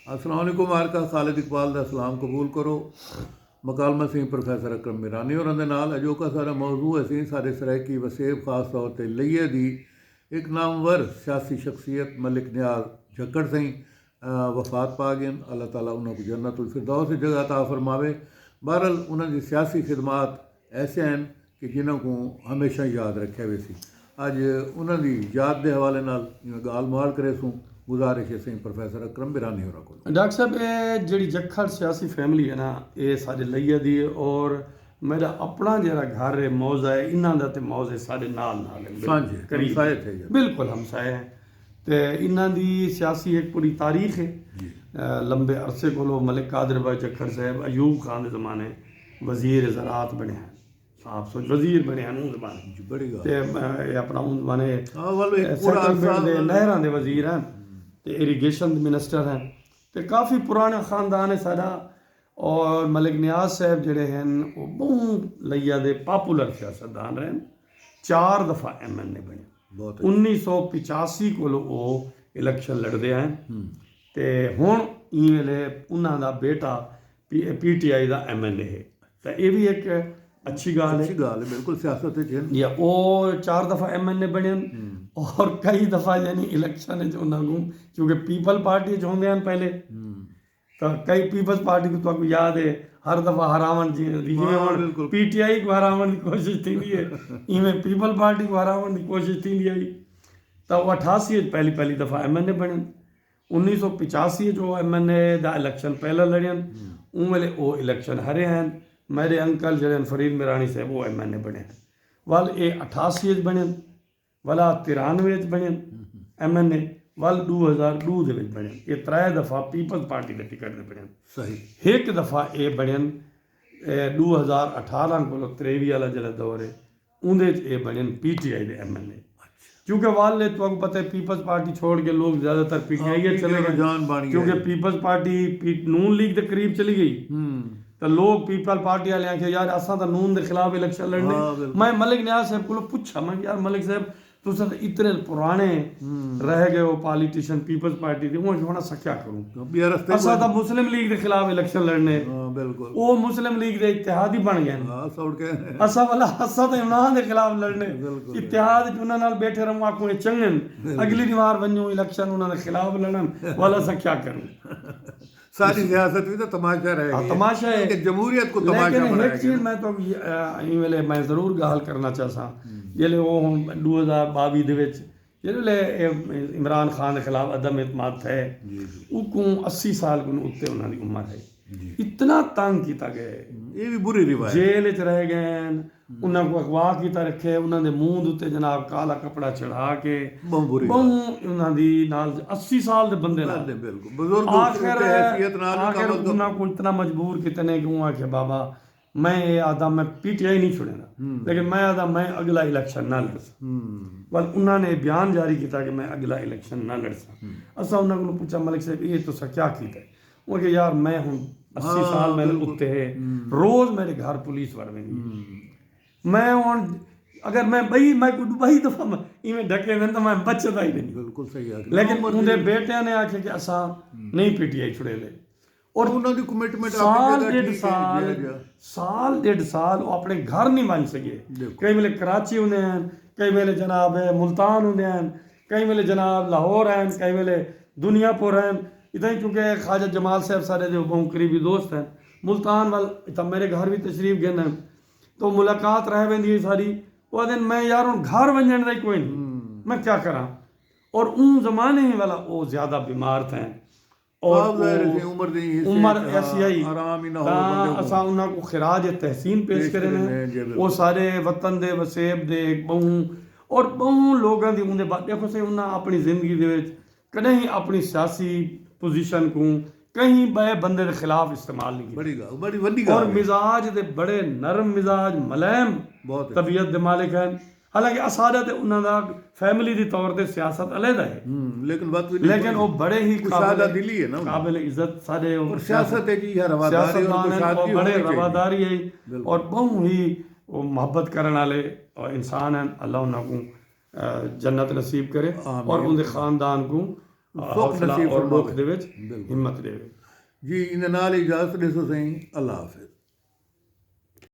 अस्सलाम वालेकुम। मारका खालिद इकबाल का सलाम कबूल करो। मकालमा सिंह प्रोफैसर अकरम मिरानी होरां दे नाल अजोका सारा मौजू असीं सारे सरायकी वसेब खास तौर पर लईए दी एक नामवर सियासी शख्सियत मलिक नियाज़ झक्कड़ सिंह वफात पा गए। अल्लाह ताला उन्होंने को जन्नतुल फिरदौस की जगह अता फरमावे। बहरहाल उन्होंने सियासी खिदमात ऐसे हैं कि जिन्हों को हमेशा याद रखे वे सी। अज उन्होंने याद के हवाले नाल गाल मुहाल करे सूँ गुजारिश है सिंह प्रोफैसर अकरम मिरानी होरां को। डॉक्टर साहब ये जी झक्खड़ सियासी फैमिली है ना, ये सारे लईया दी है और मेरा अपना जरा घर है मौजा है, इन्हों का तो मौज है साढ़े नाल हमसाए थे बिल्कुल हमसाए हैं। तो इन्हों की सियासी एक पूरी तारीख है। लंबे अरसे को मलिक कादर भाई झक्खड़ साहब अयूब खान के ज़माने वजीर ज़राअत बने हैं, आप सोच वजीर बने हैं ज़माने बड़ी अपना उन ज़माने नहरां के वजीर हैं तो इरीगेशन मिनिस्टर हैं। तो काफ़ी पुराना ख़ानदान है सारा। और मलिक नियाज साहब जड़े हैं वो बहुत लईया दे पॉपुलर सियासतदान रहे। 4 दफ़ा MNA बने। 1985 को वो इलेक्शन लड़ते हैं तो हुण ई वेले उन्हां दा बेटा PTI का MNA है। तो ये भी एक अच्छी गाल है बिल्कुल सियासत या वो 4 दफ़ा MNA बने और कई दफ़ा यानी इलेक्शन उन्होंने क्योंकि पीपल पार्टी होंगे हैं पहले तो कई पीपल्स पार्टी को तो याद है हर दफ़ा हरावन जी PTI को हरावन की कोशिश थी है, इवें पीपल पार्टी को हरावन की कोशिश थी आई। तो 88 पहली दफ़ा MNA बने। 1985 जो MNA का इलेक्शन पहला लड़न उन वेले वो इलेक्शन हरे हैं। मेरे अंकल जड़े फरीद मिरानी साहब वो MNA बने हैं। वाल ये 88 बने, वाला 93 बने MNA, वाल 2002 के बने। ये 3 दफ़ा पीपल्स पार्टी के टिकट से बने। सही एक दफ़ा ये बने 2018 को 23 वाला जरा दौर है उन्हें बने PTI के MNA। क्योंकि वाले तो आपको पता है पीपल्स पार्टी छोड़ के लोग ज़्यादातर PTI चले गए क्योंकि पीपल्स पार्टी नून लीग के करीब चली गई। तो लोग पीपल पार्टी वाले आखे यार असा तो नून के खिलाफ इलेक्शन लड़ने। मैं मलिक नियाज साहब को पूछा मैं यार मलिक साहब तुस इतने पुराने रह गए हो पॉलिटिशियन पीपल्स पार्टी के होना सा क्या करूं असा तो मुस्लिम लीग के खिलाफ इलेक्शन लड़ने वो मुस्लिम लीग के इत्तेहादी बन गए असा वाला असा तो इमरान के खिलाफ लड़ने इत्तेहाद उन्होंने बैठे रहूं आखूं चंगन अगली दीवार बनूं इलेक्शन उन्होंने खिलाफ लड़न वाला सा क्या करूं। सारी सियासत भी तो तमाशा रहेगा। तमाशा है कि जमहूरियत को तमाशा बनाएगा। एक चीज़ मैं तो वेले मैं ज़रूर गाल करना चाहता जिले वो 2022 दे विच जिले इमरान खान के खिलाफ अदम इतमाद थे उनको 80 साल को उत्ते उन्होंने उम्र है। इतना तंग किया गया ये भी बुरी रिवायत जेल च रह गए उन्होंने को अगवा किया रखे उन्होंने मुंह उत्ते जनाब काला कपड़ा चढ़ा के उन्होंने 80 साल के बंदे आखिर उन्होंने को इतना मजबूर कितने क्यों आखे बाबा मैं ये आदा मैं PTI नहीं छुड़ेगा लेकिन मैं आदा मैं अगला इलेक्शन ना लड़ सकता। बल उन्होंने बयान जारी किया कि मैं अगला इलेक्शन ना लड़ सकता। असा उन्होंने पूछा मलिक साहब ये तो क्या किया वो कि यार मैं हूँ 80 साल मैंने उत्ते है रोज मेरे घर पुलिस वड़ेगी मैं हूँ अगर मैं बही दफा इवें ढके दें तो मैं बचता ही नहीं। बिल्कुल सही है। लेकिन उनके बेटिया ने आखे कि असा नहीं PTI छुड़े ले और उन्होंने कमिटमेंट साल डेढ़ साल वो अपने घर नहीं बन सके। कई वेले कराची होंगे हैं, कई वेले जनाब मुल्तान होंगे हैं, कई वेले जनाब लाहौर हैं, कई वेले दुनियापुर हैं। इतना क्योंकि ख्वाजा जमाल साहब सारे जो बहुत करीबी दोस्त हैं मुल्तान वाल इतना मेरे घर भी तशरीफ गए हैं तो मुलाकात रह वेंदी सारी। वो दिन मैं यार उन घर वंजन का कोई नहीं मैं क्या करा। और उन जमाने ही वाला वो ज़्यादा बीमार थे और उम्र ऐसी आई असा उन्होंने को खिराज तहसीन पेश करे वो सारे वतन दे वसेब दे बहु और बहु लोगों की उन्हें बात देखो सही उन्हें अपनी जिंदगी दे कहीं अपनी सियासी पोजीशन को कहीं बे बंदे के खिलाफ इस्तेमाल नहीं किया और मिजाज दे बड़े नरम मिजाज मलैम तबीयत दे मालिक हैं। हालांकि असादत उन्होंने फैमिली के तौर पर सियासत अलहदा है लेकिन वो बड़े ही दिली है ना काबिल इज्जत सारे सियासत है जी बड़े रवादारी है और बहुत ही वो मोहब्बत करने वाले इंसान हैं। अल्लाह उन्होंने जन्नत नसीब करे और उनके ख़ानदान को ਸੁੱਖ ਹੌਸਲਾ ਨਸੀਬ ਔਰ ਦੁੱਖ ਫਰਮਾਵੇ। ਦੇ ਵਿੱਚ ਬਿਲਕੁਲ ਹਿੰਮਤ ਦੇਵੇ। ਜੀ ਇਹਦੇ ਨਾਲ ਹੀ ਇਜਾਜ਼ਤ ਦਿਸੋ ਸਹੀ। ਅੱਲਾ ਹਾਫਿਜ਼।